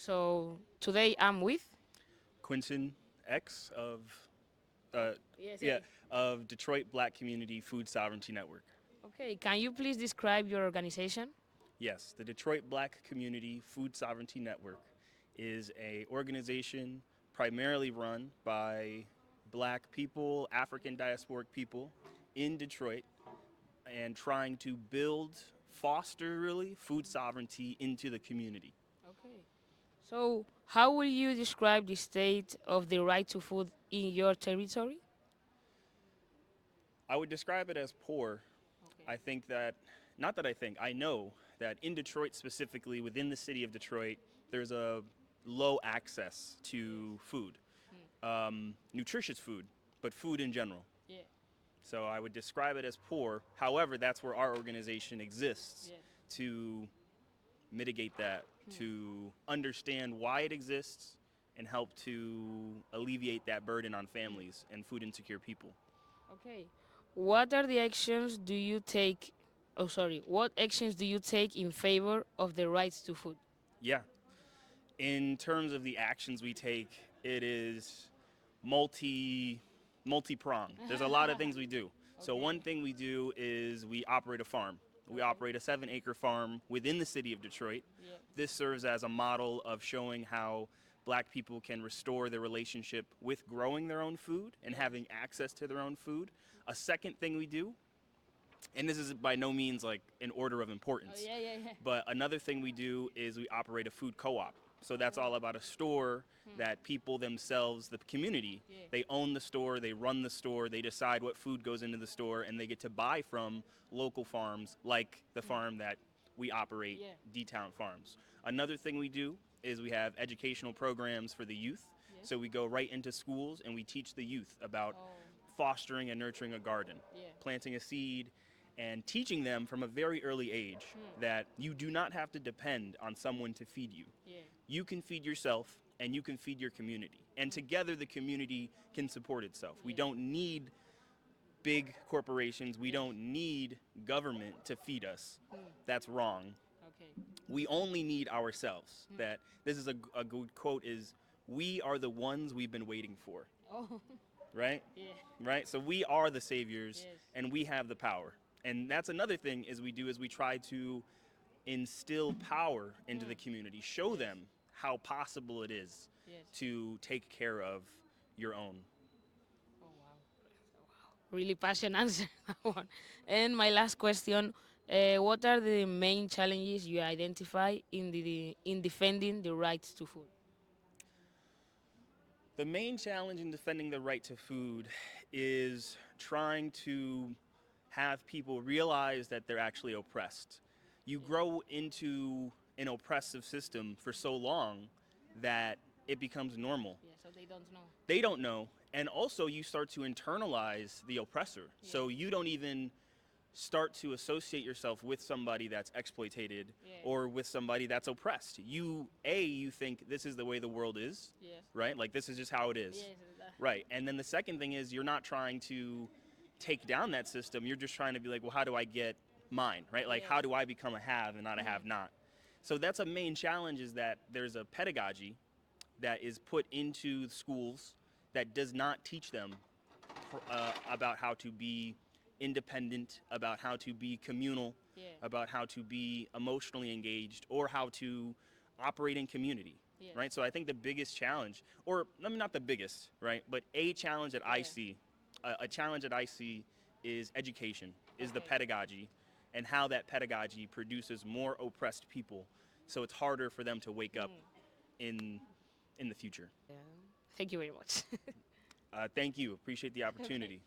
So today I'm with. Quintin X uh, Yes, yeah, yes. of Detroit Black Community Food Sovereignty Network. Okay, can you please describe your organization? Yes, the Detroit Black Community Food Sovereignty Network is a organization primarily run by black people, African diasporic people in Detroit, and trying to build, foster really, food sovereignty into the community. Okay. So how will you describe the state of the right to food in your territory? I would describe it as poor. Okay. I think that, not that I think, I know that in Detroit specifically, within the city of Detroit, there's a low access Yes. to food, Mm. nutritious food, but food in general. Yeah. So I would describe it as poor. However, that's where our organization exists Yes. to mitigate that, Mm. to understand why it exists, and help to alleviate that burden on families and food insecure people. Okay. What are the actions do you take? Oh, sorry. What actions do you take in favor of the rights to food? Yeah. In terms of the actions we take, it is multi multi-pronged. There's a lot of things we do. So Okay. one thing we do is we operate a farm. We Okay. operate a 7-acre farm within the city of Detroit. Yeah. This serves as a model of showing how black people can restore their relationship with growing their own food and Yes. having access to their own food. A second thing we do, and this is by no means like an order of Oh importance, yeah, yeah, yeah. but another thing we do is we operate a food co-op. So that's all about a store that people themselves, the community, Yeah. they own the store, they run the store, they decide what food goes into the store, and they get to buy from local farms like the farm that we operate, Yeah. D-Town Farms. Another thing we do is we have educational programs for the youth. Yes. So we go right into schools and we teach the youth about Oh. fostering and nurturing a garden, Yeah. planting a seed, and teaching them from a very early age that you do not have to depend on someone to feed you. Yeah. You can feed yourself and you can feed your community. And together the community can support itself. We Yeah. don't need big corporations, we Yes. don't need government to feed us. Mm. That's wrong. Okay. We only need ourselves. That this is a good quote is we are the ones we've been waiting for, Oh. right? Yeah. Right? So we are the saviors Yes. and we have the power. And that's another thing is we do is we try to instill power into the community, show Yes. them how possible it is Yes. to take care of your own. Oh wow. Really passionate answer that one. And my last question: what are the main challenges you identify in defending the rights to food? The main challenge in defending the right to food is trying to have people realize that they're actually oppressed. You grow into an oppressive system for so long that it becomes normal. Yeah. So they don't know. They don't know. And also, you start to internalize the oppressor. Yeah. So you don't even start to associate yourself with somebody that's exploited Yeah. or with somebody that's oppressed. You think this is the way the world is, Yes. right? Like this is just how it is. Yes. Right. And then the second thing is you're not trying to take down that system. You're just trying to be like, well, how do I get mine, right? Like, Yes. how do I become a have and not a have not? So that's a main challenge is that there's a pedagogy that is put into schools that does not teach them about how to be independent, about how to be communal, Yeah. about how to be emotionally engaged, or how to operate in community, Yes. right? So I think the biggest challenge, or I mean, not the biggest, right, but a challenge that I see, a challenge that I see is education, is the Okay. pedagogy, and how that pedagogy produces more oppressed people, so it's harder for them to wake up in in the future. Yeah. Thank you very much. Thank you. Appreciate the Okay. opportunity.